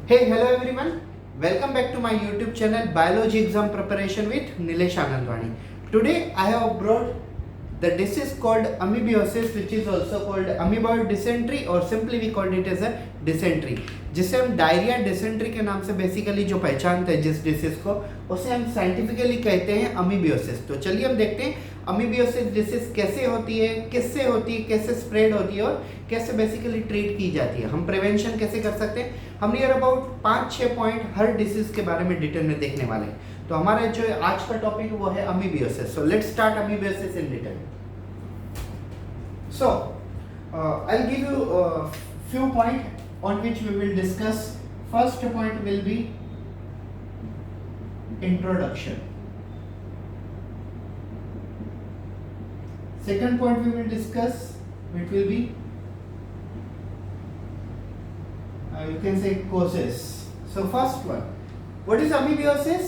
Hey, hello everyone. Welcome back to my YouTube channel Biology Exam Preparation with Nilesh Anandwani. Today I have brought the disease called amoebiosis, which is also called amoeboid dysentery or simply we called it as a dysentery, जिसे हम diarrhoea dysentery के नाम से basically जो पहचानते हैं जिस disease को, उसे हम साइंटिफिकली कहते हैं अमीबियोसिस। तो चलिए हम देखते हैं अमीबियोसिस डिसीज कैसे होती है, किससे होती है, कैसे स्प्रेड होती है और कैसे बेसिकली ट्रीट की जाती है, हम प्रिवेंशन कैसे कर सकते हैं। हम near about 5-6 point her disease के बारे में डिटेल में देखने वाले हैं। तो हमारा जो आज का टॉपिक वो है amoebiasis. So let's start amoebiasis in detail. So I will give you few point on which we will discuss. First point will be introduction. Second point we will discuss, it will be you can say causes. So first one, what is amoebiosis?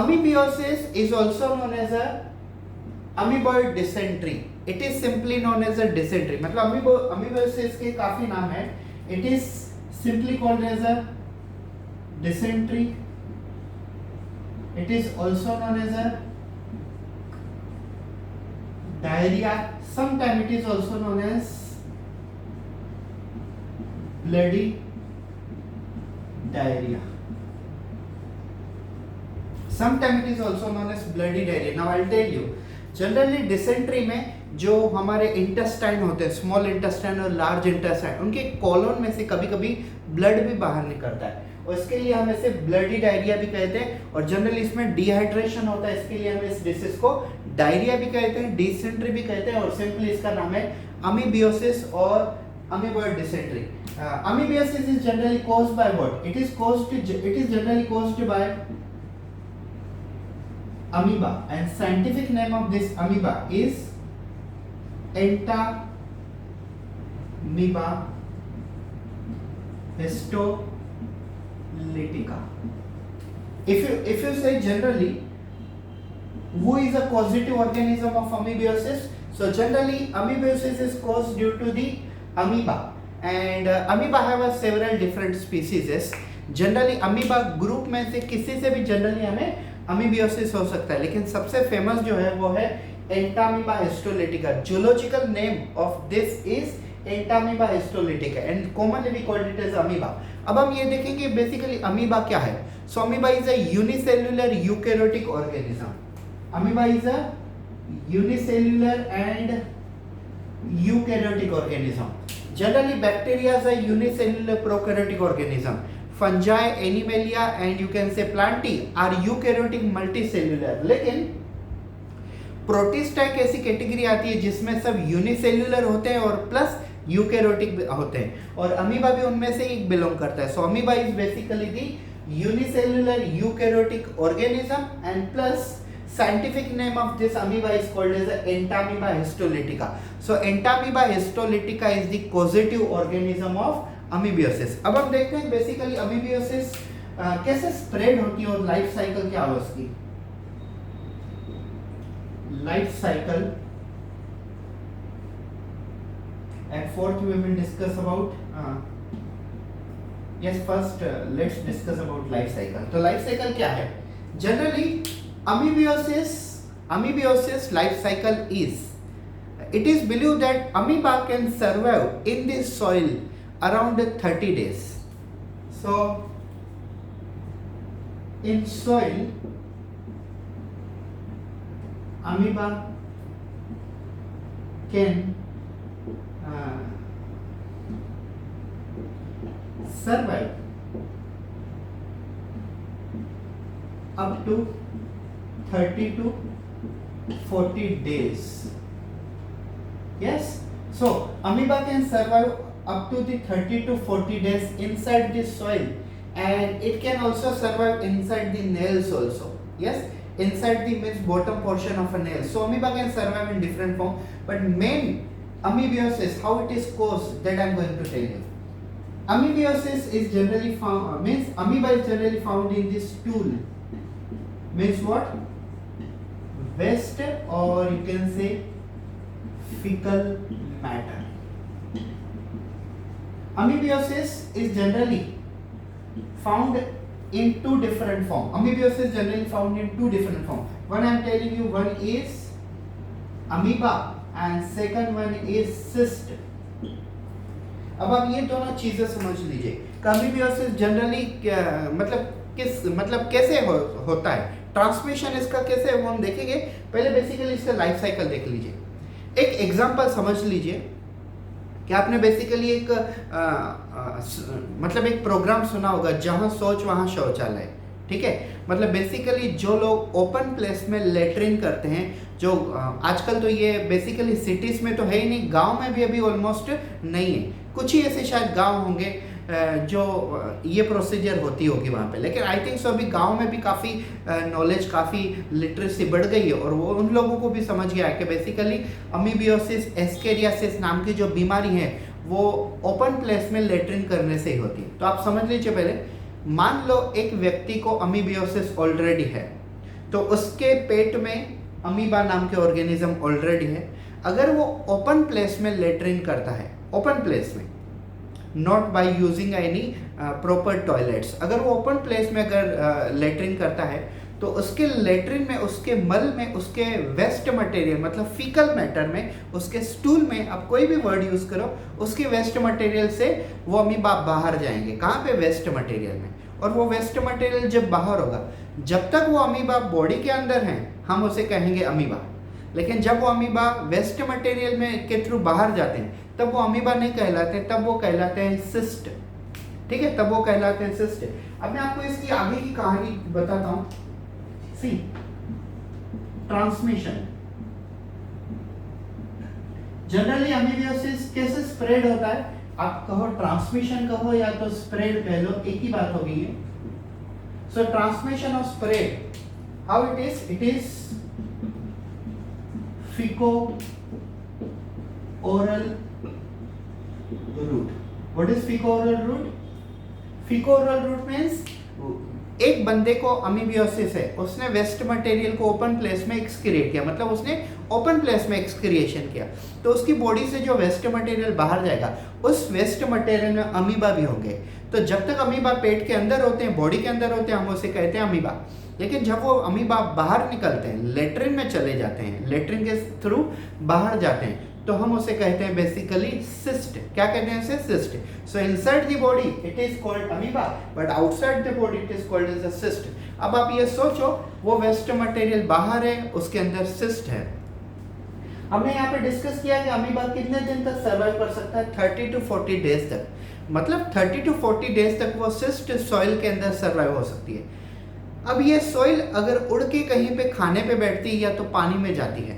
Amoebiosis is also known as a amoeboid dysentery. It is simply known as a dysentery. मतलब amoebiosis के काफी नाम है. It is simply called as a dysentery. It is also known as a diarrhea. Sometimes it is also known as bloody diarrhea. Sometimes it is also known as bloody diarrhea. Now I'll tell you. Generally dysentery में जो हमारे intestine होते हैं, small intestine और large intestine, उनके colon में से कभी कभी ब्लड भी बाहर निकलता है और इसके लिए हम इसे ब्लडी डायरिया भी कहते हैं। और जनरली इसमें डिहाइड्रेशन होता है, इसके लिए हम इस डिसीज को डायरिया भी कहते हैं, डिसेंट्री भी कहते हैं और सिंपली इसका नाम है अमीबियोसिस और amoeboid dysentery. Amoebiasis is generally caused by what? It is generally caused by amoeba, and scientific name of this amoeba is Entamoeba histolytica. If you say generally who is a causative organism of amoebiosis, so generally amoebiosis is caused due to the amoeba, and amoeba have a several different species. Generally amoeba group में से किसी से भी generally हमें अमीबियोसिस हो सकता है, लेकिन सबसे फेमस जो है वो है Entamoeba histolytica. Zoological name of this is Entamoeba histolytica and commonly we called it as amoeba. अब हम ये देखेंगे बेसिकली अमीबा क्या है। So amoeba is a unicellular eukaryotic organism. Amoeba is a unicellular and eukaryotic organism. Generally bacteria is a unicellular prokaryotic organism. Fungi, Animalia and you can say Plantae are eukaryotic multicellular. लेकिन protista एक ऐसी category आती है जिसमें सब unicellular होते हैं और प्लस यूकैरियोटिक होते हैं और अमीबा भी उनमें से एक बिलोंग करता है. So amoeba is basically the unicellular eukaryotic organism and plus scientific name of this amoeba is called as Entamoeba histolytica. So Entamoeba histolytica is the causative organism of अमीबियोसिस. अब हम देखते हैं बेसिकली अमीबियोसिस कैसे स्प्रेड होती है और लाइफ साइकिल क्या है उसकी. Life cycle and fourth we will discuss about yes first let's discuss about life cycle. तो लाइफ साइकिल क्या है? Generally amoebiosis life cycle is, it is believed that amoeba can survive in the soil around 30 days. So in soil amoeba can survive up to 30 to 40 days. Yes, so amoeba can survive up to the 30 to 40 days inside the soil and it can also survive inside the nails also. Yes, inside the means bottom portion of a nail. So amoeba can survive in different form, but main amoebiosis how it is caused that I am going to tell you. Amoebiosis is generally found means amoeba is generally found in the stool. Means what? Waste or you can say fecal matter. Amoebiosis is generally found in two different form. Amoebosis generally found in two different form. One I am telling you, one is amoeba and second one is cyst. अब आप ये दोनों चीजें समझ लीजिए. अमीबियोसिस generally मतलब कैसे होता है, ट्रांसमिशन इसका कैसे है वो हम देखेंगे. पहले बेसिकली इसका लाइफ साइकिल देख लीजिए. एक एग्जांपल समझ लीजिए कि आपने बेसिकली एक मतलब एक प्रोग्राम सुना होगा, जहां सोच वहां शौचालय. ठीक है, मतलब बेसिकली जो लोग ओपन प्लेस में लेटरिन करते हैं, जो आजकल तो ये बेसिकली सिटीज में तो है ही नहीं, गांव में भी अभी ऑलमोस्ट नहीं है. कुछ ही ऐसे शायद गांव होंगे जो ये प्रोसीजर होती होगी वहाँ पे, लेकिन आई थिंक सो अभी गांव में भी काफ़ी नॉलेज, काफ़ी लिटरेसी बढ़ गई है और वो उन लोगों को भी समझ गया है कि बेसिकली अमीबियोसिस एस्केरियासिस नाम की जो बीमारी है वो ओपन प्लेस में लेटरिन करने से ही होती है. तो आप समझ लीजिए, पहले मान लो एक व्यक्ति को अमीबियोसिस ऑलरेडी है, तो उसके पेट में अमीबा नाम के ऑर्गेनिज्म ऑलरेडी है. अगर वो ओपन प्लेस में लेटरिन करता है, ओपन प्लेस में, not by using any proper toilets, अगर वो ओपन प्लेस में अगर लेटरिन करता है तो उसके लेटरिन में, उसके मल में, उसके वेस्ट मटेरियल मतलब फीकल मैटर में, उसके स्टूल में, आप कोई भी वर्ड यूज करो, उसके वेस्ट मटेरियल से वो अमीबा बाहर जाएंगे. कहाँ पे? वेस्ट मटेरियल में. और वो वेस्ट मटेरियल जब बाहर होगा, जब तक वो अमीबा बॉडी के अंदर है हम उसे कहेंगे अमीबा, लेकिन जब वो अमीबा वेस्ट मटेरियल में के थ्रू बाहर जाते हैं तब वो अमीबा नहीं कहलाते, तब वो कहलाते हैं सिस्ट. ठीक है, तब वो कहलाते हैं सिस्ट. अब मैं आपको इसकी आगे की कहानी बताता हूं. सी, ट्रांसमिशन जनरली अमीबियोसिस कैसे स्प्रेड होता है, आप कहो ट्रांसमिशन कहो या तो स्प्रेड कह लो, एक ही बात हो गई है. सो ट्रांसमिशन और spread, how it is faeco oral route. What is fecal-oral route? Fecal-oral route means एक बंदे को अमीबियोसिस है, उसने वेस्ट मटेरियल को ओपन प्लेस में एक्सक्रिएट किया, मतलब उसने ओपन प्लेस में एक्सक्रिएशन किया, तो उसकी बॉडी से जो वेस्ट मटेरियल बाहर जाएगा उस वेस्ट मटेरियल में अमीबा भी होंगे. तो जब तक अमीबा पेट के अंदर होते हैं, बॉडी के अंदर होते हैं, हम उसे कहते हैं अमीबा. लेकिन जब वो अमीबा बाहर निकलते हैं, लेटरिन में चले जाते हैं, लेटरिन के थ्रू बाहर जाते हैं, तो हम उसे कहते हैं बेसिकली सिस्ट. क्या कहते हैं उसे? Cyst. So inside the body it is called amoeba, but outside the body it is called as a cyst. अब आप ये सोचो, वो वेस्ट मटेरियल बाहर है, उसके अंदर सिस्ट है. हमने यहाँ पे डिस्कस किया कि अमीबा कितने दिन तक सर्वाइव कर सकता है? 30 to 40 डेज तक. मतलब 30 to 40 डेज तक वो सिस्ट सॉइल के अंदर सर्वाइव हो सकती है. अब ये सॉइल अगर उड़ के कहीं पे खाने पे बैठती है या तो पानी में जाती है,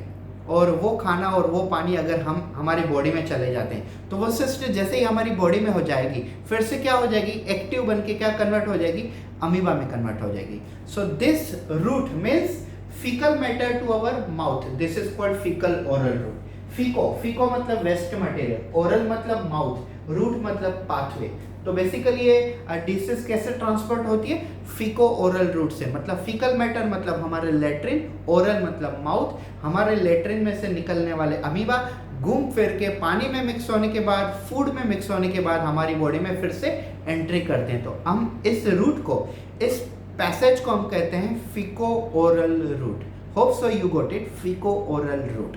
और वो खाना और वो पानी अगर हम हमारी बॉडी में चले जाते हैं तो वो सिस्ट जैसे ही हमारी बॉडी में हो जाएगी, फिर से क्या हो जाएगी? एक्टिव बन के क्या कन्वर्ट हो जाएगी? अमीबा में कन्वर्ट हो जाएगी. So this route means faecal matter to our mouth, this is called faecal oral route. Faeco मतलब वेस्ट मटेरियल, ओरल मतलब माउथ, रूट मतलब पाथवे. तो बेसिकली ये डिसीज कैसे ट्रांसपोर्ट होती है? फीको ओरल रूट से. मतलब फीकल मैटर मतलब हमारे लेटरिन, ओरल मतलब माउथ, हमारे लेटरिन में से निकलने वाले अमीबा घूम फिर के पानी में मिक्स होने के बाद, फूड में मिक्स होने के बाद हमारी बॉडी में फिर से एंट्री करते हैं. तो हम इस रूट को, इस पैसेज को हम कहते हैं faeco oral route. Hope so you got it, faeco oral route.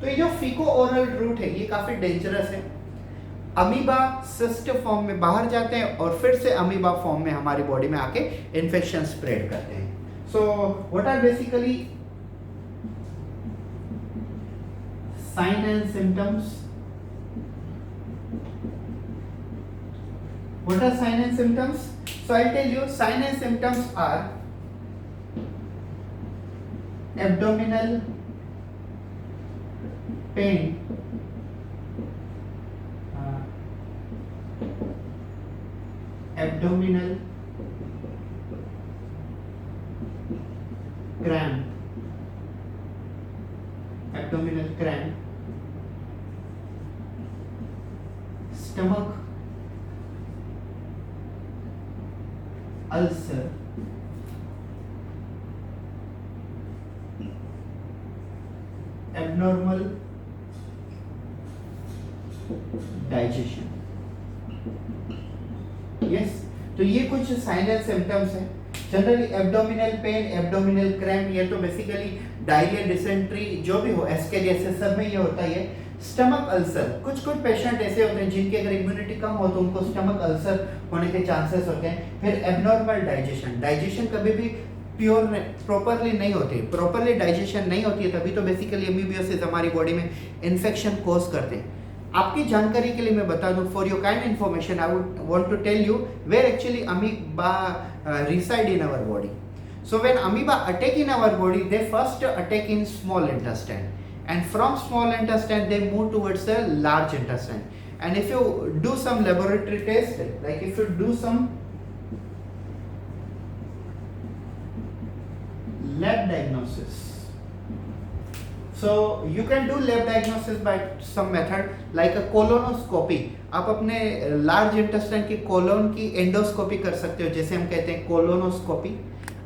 तो ये जो फीको ओरल रूट है ये काफी डेंजरस है. अमीबा सिस्ट फॉर्म में बाहर जाते हैं और फिर से अमीबा फॉर्म में हमारी बॉडी में आके इन्फेक्शन स्प्रेड करते हैं. So what are basically sign and symptoms? What are sign and symptoms? So I'll tell you, sign and symptoms are abdominal pain, abdominal cramp, stomach ulcer, abnormal digestion. Yes, तो ये कुछ sign and symptoms हैं। Generally abdominal pain, abdominal cramp, ये तो basically diarrhoea, dysentery जो भी हो, ascariasis, सब में ये होता ही है। स्टमक अल्सर, कुछ पेशेंट ऐसे होते हैं जिनकी अगर इम्यूनिटी कम हो तो उनको स्टमक अल्सर होने के चांसेस होते हैं। फिर एबनॉर्मल डाइजेशन, डाइजेशन कभी भी प्योर प्रॉपरली नहीं होती, प्रॉपरली डाइजेशन नहीं होती है, तभी तो बेसिकली अमीबियोसिस हमारी बॉडी में इन्फेक्शन कॉज करते हैं। आपकी जानकारी के लिए मैं बता दूं, for your kind information I would want to tell you where actually amoeba reside in our body. So when amoeba attack in our body, they first attack in small intestine, and from small intestine they move towards the large intestine. And if you do some laboratory test, like if you do some lab diagnosis, so you can do lab diagnosis by some method like a colonoscopy. आप अपने large intestine की colon की endoscopy कर सकते हो, जैसे हम कहते हैं कोलोनोस्कोपी,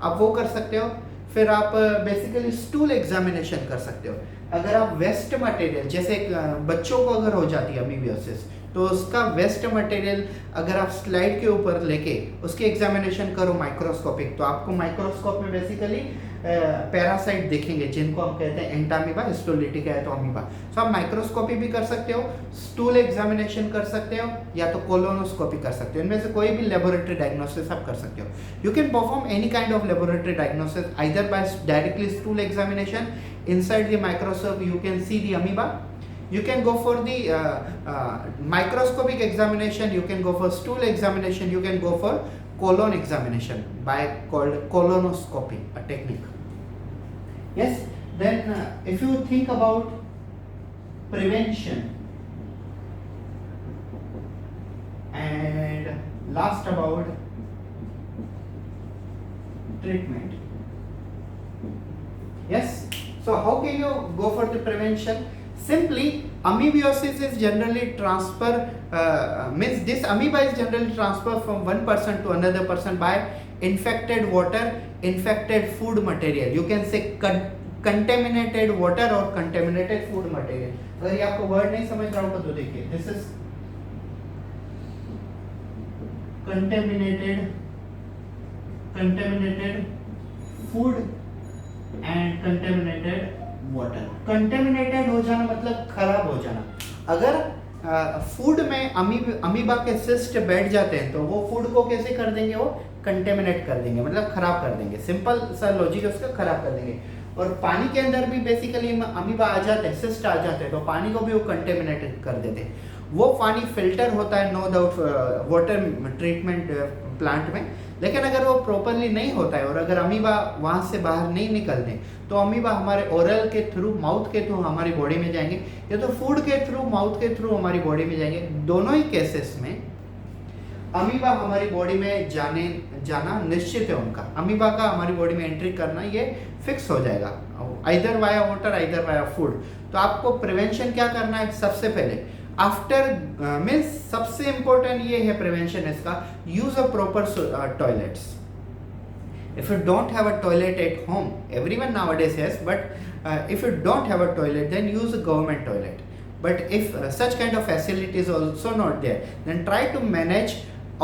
आप वो कर सकते हो। फिर आप बेसिकली स्टूल एग्जामिनेशन कर सकते हो। अगर आप वेस्ट मटेरियल, जैसे बच्चों को अगर हो जाती है अमीबियोसिस, तो उसका वेस्ट मटेरियल अगर आप स्लाइड के ऊपर लेके उसकी एग्जामिनेशन करो माइक्रोस्कोपिक, तो आपको माइक्रोस्कोप में बेसिकली पैरासाइट दिखेंगे जिनको हम कहते हैं एंटामीबा, हिस्टोलिटिका है तो अमीबा। सो आप माइक्रोस्कोपी भी कर सकते हो, स्टूल एग्जामिनेशन कर सकते हो, या तो कोलोनोस्कोपी कर सकते हो। इनमें से कोई भी लेबोरेटरी डायग्नोसिस आप कर सकते हो। You can perform any kind of laboratory diagnosis either bye directly stool examination, inside the microscope you can see the amoeba. You can go for the microscopic examination, you can go for stool examination, you can go for colon examination by called colonoscopy, a technique. Yes, then if you think about prevention and last about treatment. Yes, so how can you go for the prevention? Simply, amoebiosis is generally means this amoeba is generally transferred from one person to another person by infected water, infected food material. You can say contaminated water or contaminated food material. अगर ये आपको word नहीं समझ रहा होगा तो देखिए, this is contaminated food and contaminated water. Contaminated हो जाना मतलब खराब हो जाना। अगर फूड में अमीबा के सिस्ट बैठ जाते हैं तो वो फूड को कैसे कर देंगे, वो कंटेमिनेट कर देंगे, मतलब खराब कर देंगे। सिंपल सा लॉजिक है उसका, खराब कर देंगे। और पानी के अंदर भी बेसिकली अमीबा आ जाते हैं, सिस्ट आ जाते हैं, तो पानी को भी वो कंटेमिनेटेड कर देते हैं। वो पानी फिल्टर होता है no doubt water treatment plant में, लेकिन अगर वो प्रॉपरली नहीं होता है और अगर अमीबा वहाँ से बाहर नहीं निकलते तो अमीबा हमारे ओरल के थ्रू, माउथ के थ्रू हमारी बॉडी में जाएंगे, या तो फूड के थ्रू, माउथ के थ्रू हमारी बॉडी में जाएंगे। दोनों ही केसेस में अमीबा हमारी बॉडी में जाना निश्चित है। उनका अमीबा का हमारी बॉडी में एंट्री करना ये फिक्स हो जाएगा, either via water either via food. तो आपको प्रिवेंशन क्या करना है? सबसे पहले आफ्टर मीन्स सबसे इंपॉर्टेंट ये है प्रिवेंशन इसका, use a proper toilets. If you don't have a toilet at home, everyone nowadays has, but if you don't have a toilet, then use a government toilet. But if such kind of facility is also not there, then try to manage,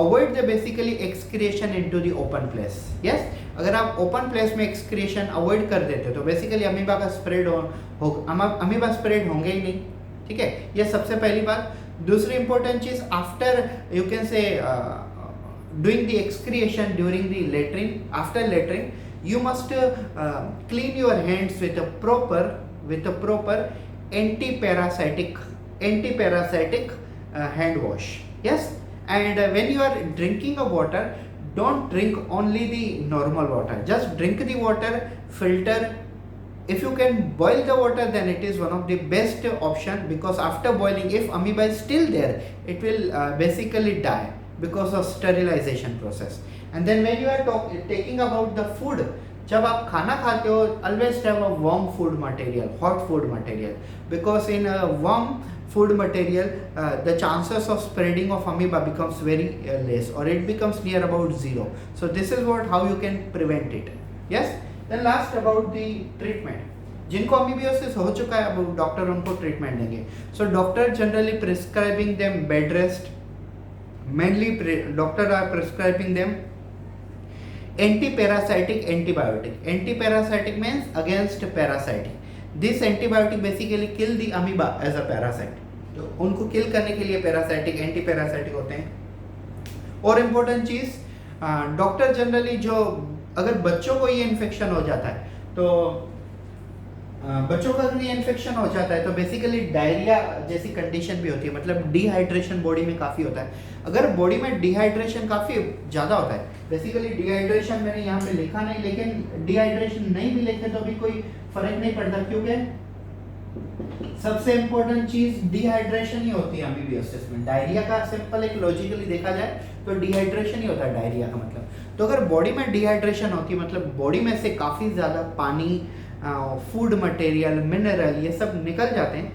avoid the basically excretion into the open place. Yes, अगर आप open place में excretion avoid कर देते तो basically amoeba का spread amoeba spread होंगे ही नहीं। ठीक है, ये सबसे पहली बात। दूसरी important चीज, after you can say doing the excretion during the latrine, after latrine you must clean your hands with a proper anti-parasitic hand wash. Yes, and when you are drinking a water, don't drink only the normal water, just drink the water, filter. If you can boil the water, then it is one of the best option, because after boiling, if amoeba is still there, it will basically die because of sterilization process. And then when you are taking about the food, जब आप खाना खाते हो, always have a warm food material, hot food material, because in a warm food material the chances of spreading of amoeba becomes very less, or it becomes near about zero. So this is how you can prevent it. Yes, then last about the treatment. जिनको अमीबियोसिस हो चुका है, अब doctor उनको treatment देंगे। So doctor generally prescribing them bed rest, mainly doctor are prescribing them anti-parasitic antibiotic. Anti-parasitic means against parasitic. This antibiotic basically kill the amoeba as a parasite. तो उनको किल करने के लिए पैरासाइटिक एंटी पैरासाइटिक होते हैं। और important चीज, doctor generally जो अगर बच्चों को ये इन्फेक्शन हो जाता है तो बच्चों का अगर ये इन्फेक्शन हो जाता है तो बेसिकली डायरिया जैसी कंडीशन भी होती है, मतलब डिहाइड्रेशन बॉडी में काफ़ी होता है। अगर बॉडी में डिहाइड्रेशन काफ़ी ज़्यादा होता है, बेसिकली डिहाइड्रेशन मैंने यहाँ पे लिखा नहीं, लेकिन डिहाइड्रेशन नहीं भी लिखे तो भी कोई फर्क नहीं पड़ता, क्योंकि सबसे इंपॉर्टेंट चीज डिहाइड्रेशन ही होती है अमीबियोसिस में। डायरिया का सिंपल एक लॉजिकली देखा जाए तो डिहाइड्रेशन ही होता है डायरिया का मतलब। तो अगर बॉडी में डिहाइड्रेशन होती है मतलब बॉडी में से काफ़ी ज़्यादा पानी, फूड मटेरियल, मिनरल ये सब निकल जाते हैं।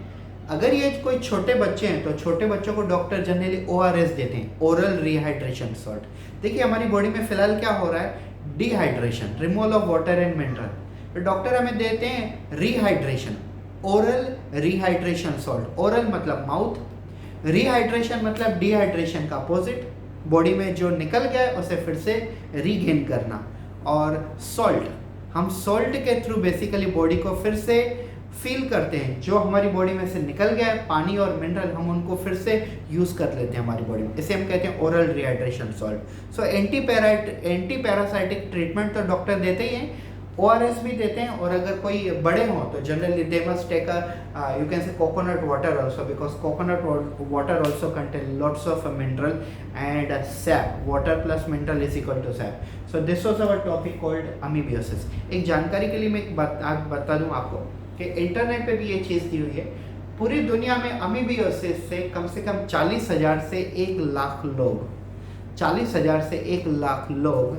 अगर ये कोई छोटे बच्चे हैं तो छोटे बच्चों को डॉक्टर जनरली ORS देते हैं, ओरल रिहाइड्रेशन सॉल्ट। देखिए हमारी बॉडी में फिलहाल क्या हो रहा है, dehydration, removal of water and mineral, तो डॉक्टर हमें देते हैं rehydration, oral rehydration salt. Oral मतलब माउथ, रिहाइड्रेशन मतलब डिहाइड्रेशन का अपोजिट, बॉडी में जो निकल गया है उसे फिर से रीगेन करना। और सॉल्ट, हम सॉल्ट के थ्रू बेसिकली बॉडी को फिर से फील करते हैं, जो हमारी बॉडी में से निकल गया है पानी और मिनरल, हम उनको फिर से यूज कर लेते हैं हमारी बॉडी में, इसे हम कहते हैं oral rehydration salt. So anti parasitic treatment तो डॉक्टर देते ही हैं, ORS भी देते हैं। और अगर कोई बड़े हों तो generally they must take you can say coconut water also, because coconut water also contain lots of mineral and sap, water plus mineral is equal to sap. So this was our topic called amoebiasis. एक जानकारी के लिए मैं बता दूं आपको कि internet पे भी ये चीज़ दी हुई है, पूरी दुनिया में अमीबियोसिस से कम 40,000 से 1 लाख लोग, 40,000 से 1 लाख लोग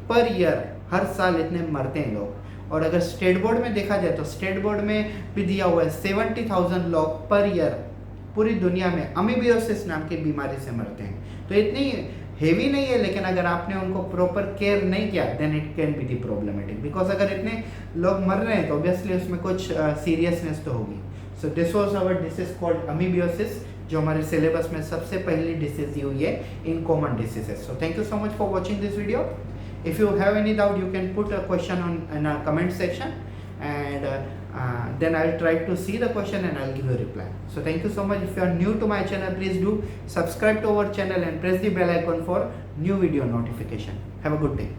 पर ईयर, हर साल इतने मरते हैं लोग। और अगर स्टेट बोर्ड में देखा जाए तो स्टेट बोर्ड में भी दिया हुआ है 70,000 लोग पर ईयर पूरी दुनिया में अमीबियोसिस नाम की बीमारी से मरते हैं। तो इतनी हेवी नहीं है, लेकिन अगर आपने उनको प्रॉपर केयर नहीं किया then it can be the problematic, because अगर इतने लोग मर रहे हैं तो ऑब्वियसली उसमें कुछ सीरियसनेस तो होगी। So this was our disease called amoebiasis, जो हमारे सिलेबस में सबसे पहली डिसीज दी हुई है in common diseases. So thank you so much for watching this video. If you have any doubt, you can put a question in our comment section, and then I'll try to see the question and I'll give you a reply. So thank you so much. If you are new to my channel, please do subscribe to our channel and press the bell icon for new video notification. Have a good day.